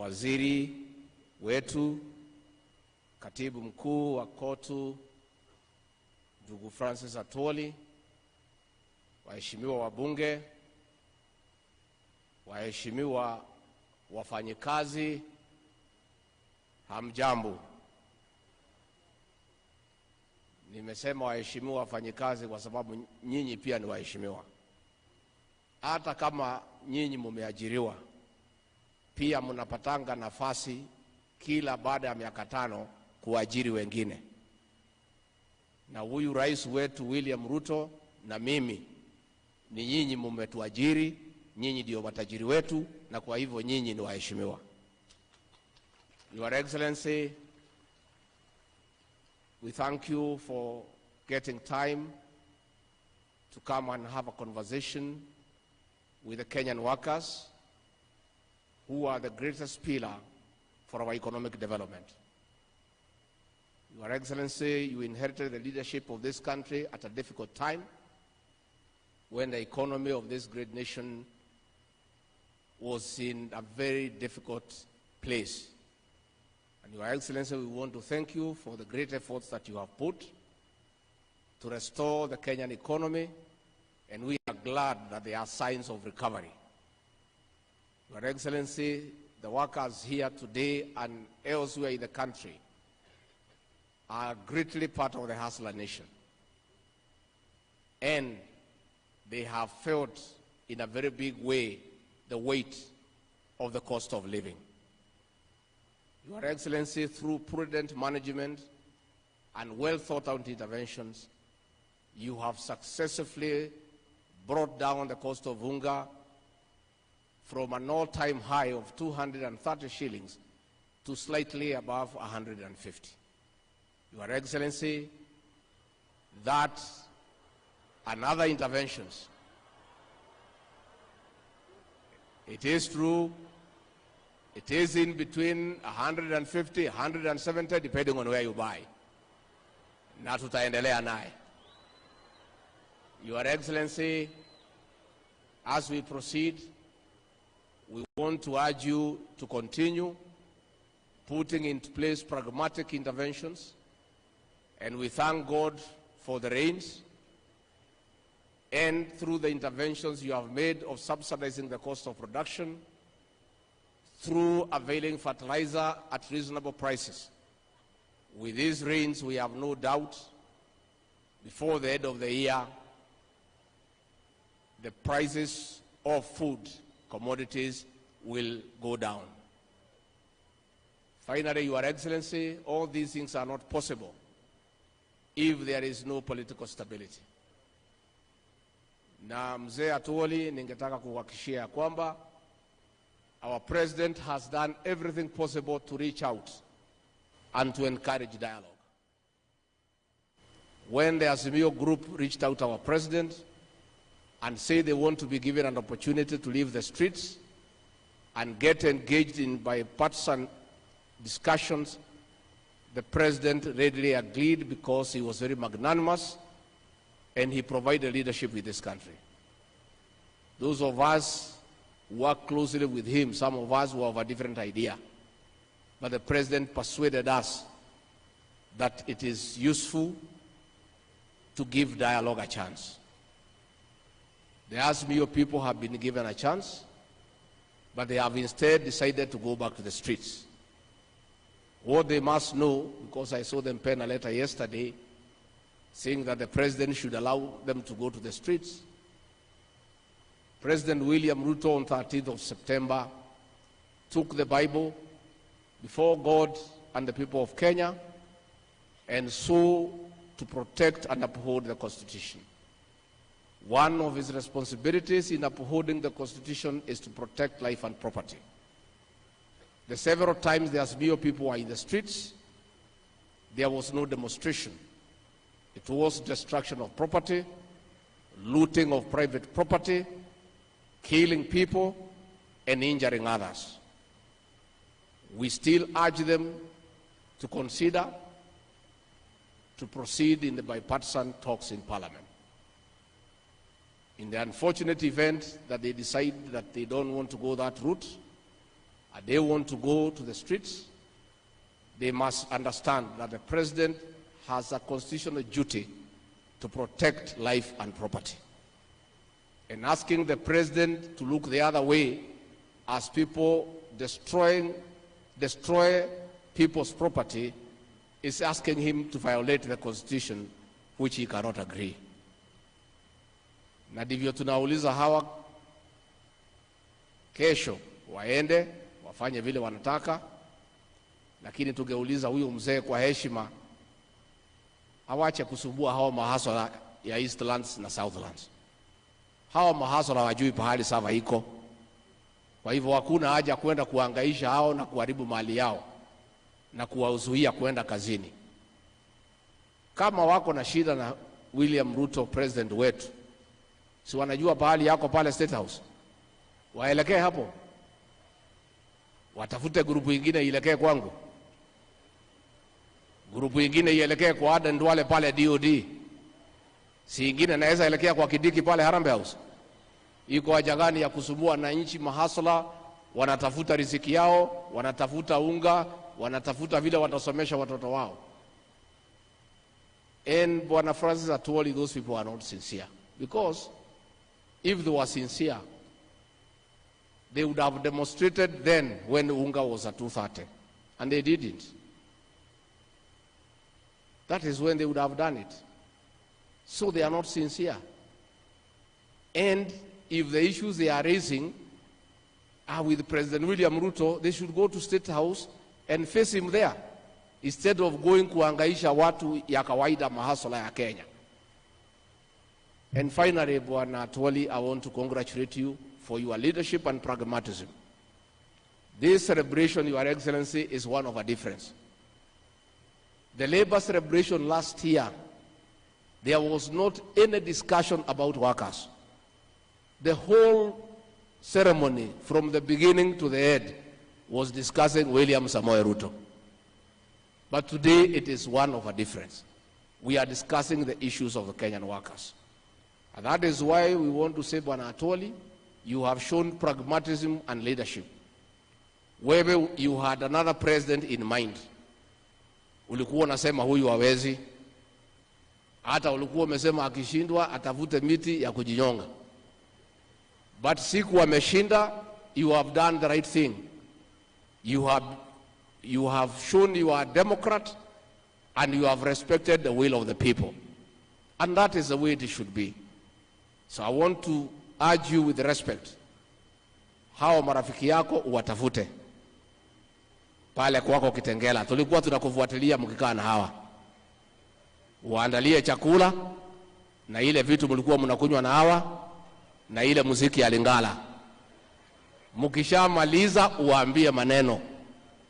mawaziri wetu, katibu mkuu wa KOTU ndugu Francis Atwoli, waheshimiwa wabunge, waheshimiwa wafanyikazi, hamjambo. Nimesema waheshimiwa wafanyikazi kwa sababu nyinyi pia ni waheshimiwa. Hata kama nyinyi mumeajiriwa, pia mnapatanga nafasi kila baada ya miaka 5 kuajiri wengine. Na huyu rais wetu William Ruto na mimi ni nyinyi mmetuajiri, nyinyi ndio matajiri wetu, na kwa hivyo nyinyi ni waheshimiwa. Your Excellency, we thank you for getting time to come and have a conversation with the Kenyan workers, who are the greatest pillar for our economic development. Your Excellency, you inherited the leadership of this country at a difficult time, when the economy of this great nation was in a very difficult place. And Your Excellency, we want to thank you for the great efforts that you have put to restore the Kenyan economy, and we are glad that there are signs of recovery. Your Excellency, the workers here today and elsewhere in the country are greatly part of the hustler nation. And they have felt in a very big way the weight of the cost of living. Your Excellency, through prudent management and well thought out interventions, you have successfully brought down the cost of unga from an all-time high of 230 shillings to slightly above 150. Your Excellency, that and other interventions, it is true, it is in between 150, 170, depending on where you buy. Na tutaendelea naye. Your Excellency, as we proceed, we want to urge you to continue putting into place pragmatic interventions, and we thank God for the rains, and through the interventions you have made of subsidizing the cost of production, through availing fertilizer at reasonable prices. With these rains, we have no doubt, before the end of the year, the prices of food commodities will go down. Finally, Your Excellency, all these things are not possible if there is no political stability. Na mzee Atwoli, ningetaka kuhakikishia kwamba our president has done everything possible to reach out and to encourage dialogue. When the AZIMIO group reached out to our president and said they want to be given an opportunity to leave the streets and get engaged in bipartisan discussions, the president readily agreed because he was very magnanimous and he provided leadership with this country. Those of us who work closely with him, some of us who have a different idea, but the president persuaded us that it is useful to give dialogue a chance. The AZIMIO people have been given a chance, but they have instead decided to go back to the streets. What they must know, because I saw them pen a letter yesterday saying that the president should allow them to go to the streets. President William Ruto on 13th of September took the Bible before God and the people of Kenya and swore to protect and uphold the Constitution. One of his responsibilities in upholding the Constitution is to protect life and property. The several times the AZIMIO people were in the streets, there was no demonstration. It was destruction of property, looting of private property, killing people, and injuring others. We still urge them to consider to proceed in the bipartisan talks in Parliament. In the unfortunate event that they decide that they don't want to go that route, and they want to go to the streets, they must understand that the president has a constitutional duty to protect life and property. And asking the president to look the other way as people destroy people's property is asking him to violate the constitution, which he cannot agree. Na ndivyo tunauliza hawa kesho waende wafanye vile wanataka, lakini tungeuliza huyu mzee kwa heshima awache kusumbua hawa mahasala ya Eastlands na Southlands. Hawa mahasala hawajui pahali sava iko. Kwa hivyo hakuna haja kwenda kuhangaisha hao na kuharibu mali yao na kuwazuia kwenda kazini. Kama wako na shida na William Ruto president wetu, si wanajua pahali yako pale State House, waelekee hapo, watafute grupu ingine ielekee kwangu, grupu ingine ielekee kwa Aden Duale pale DOD, si ingine naweza elekea kwa Kidiki pale Harambee House. Iko haja gani ya kusumbua na nchi mahasla? Wanatafuta riziki yao, wanatafuta unga, wanatafuta vile watasomesha watoto wao. And Bwana Francis Atwoli, those people are not sincere, because if they were sincere, they would have demonstrated then when unga was at 230, and they didn't. That is when they would have done it. So they are not sincere. And if the issues they are raising are with President William Ruto, they should go to State House and face him there, instead of going kuangaisha watu ya kawaida mahasala ya Kenya. And finally, Bwana Atwoli, I want to congratulate you for your leadership and pragmatism. This celebration, Your Excellency, is one of a difference. The labor celebration last year, there was not any discussion about workers. The whole ceremony, from the beginning to the end, was discussing William Samoei Ruto. But today, it is one of a difference. We are discussing the issues of the Kenyan workers. And that is why we want to say, Bwana Atwoli, you have shown pragmatism and leadership. Wewe, you had another president in mind. Ulikuwa unasema huyu hawezi. Hata ulikuwa umesema akishindwa atavute miti ya kujinyonga. But siku ameshinda, you have done the right thing. You have shown you are a Democrat, and you have respected the will of the people. And that is the way it should be. So I want to urge you with respect, hawa marafiki yako uwatafute pale kwako Kitengela. Tulikuwa tunakufuatilia mkikaa na hawa, uandalie chakula na ile vitu mlikuwa mnakunywa na hawa na ile muziki ya Lingala. Mkishamaliza uwaambie maneno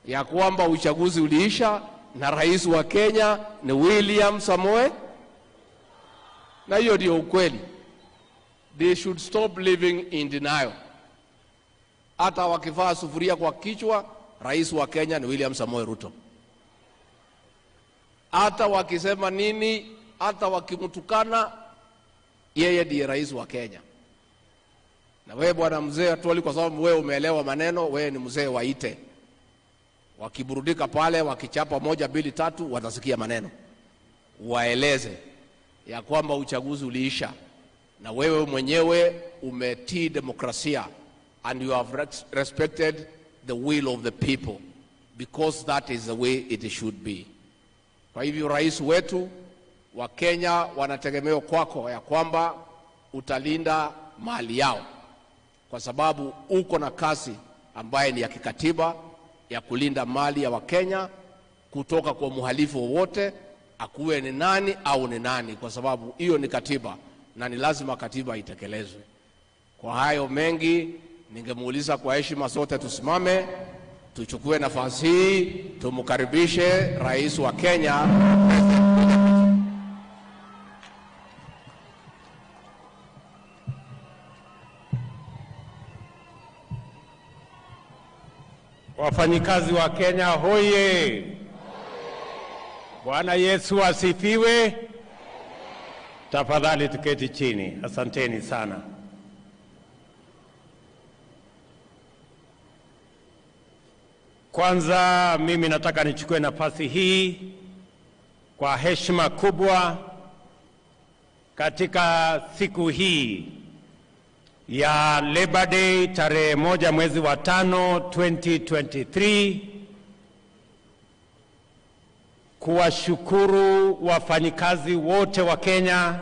ya kwamba uchaguzi uliisha na rais wa Kenya ni William Samoei, na hiyo ndio ukweli. They should stop living in denial. Hata wakivaa sufuria kwa kichwa, rais wa Kenya ni William Samoei Ruto. Hata wakisema nini, hata wakimtukana, yeye ndiye rais wa Kenya. Na wewe Bwana mzee Atwoli, kwa sababu wewe umeelewa maneno, wewe ni mzee waite. Wakiburudika pale, wakichapa 1, 2, 3, watasikia maneno. Waeleze ya kwamba uchaguzi uliisha na wewe mwenyewe umetii demokrasia, and you have respected the will of the people, because that is the way it should be. Kwa hivyo rais wetu wa Kenya wanategemea kwako ya kwamba utalinda mali yao, kwa sababu uko na kazi ambaye ni ya kikatiba ya kulinda mali ya Wakenya kutoka kwa muhalifu wowote, akuwe ni nani au ni nani, kwa sababu hiyo ni katiba na ni lazima katiba itekelezwe. Kwa hayo mengi, ningemuuliza kwa heshima sote tusimame, tuchukue nafasi hii, tumkaribishe rais wa Kenya. Wafanyikazi wa Kenya hoye! Bwana Yesu asifiwe. Tafadhali tuketi chini. Asanteni sana. Kwanza mimi nataka nichukue nafasi hii kwa heshima kubwa katika siku hii ya Labor Day tarehe 1 mwezi wa 5 2023 kuwashukuru wafanyikazi wote wa Kenya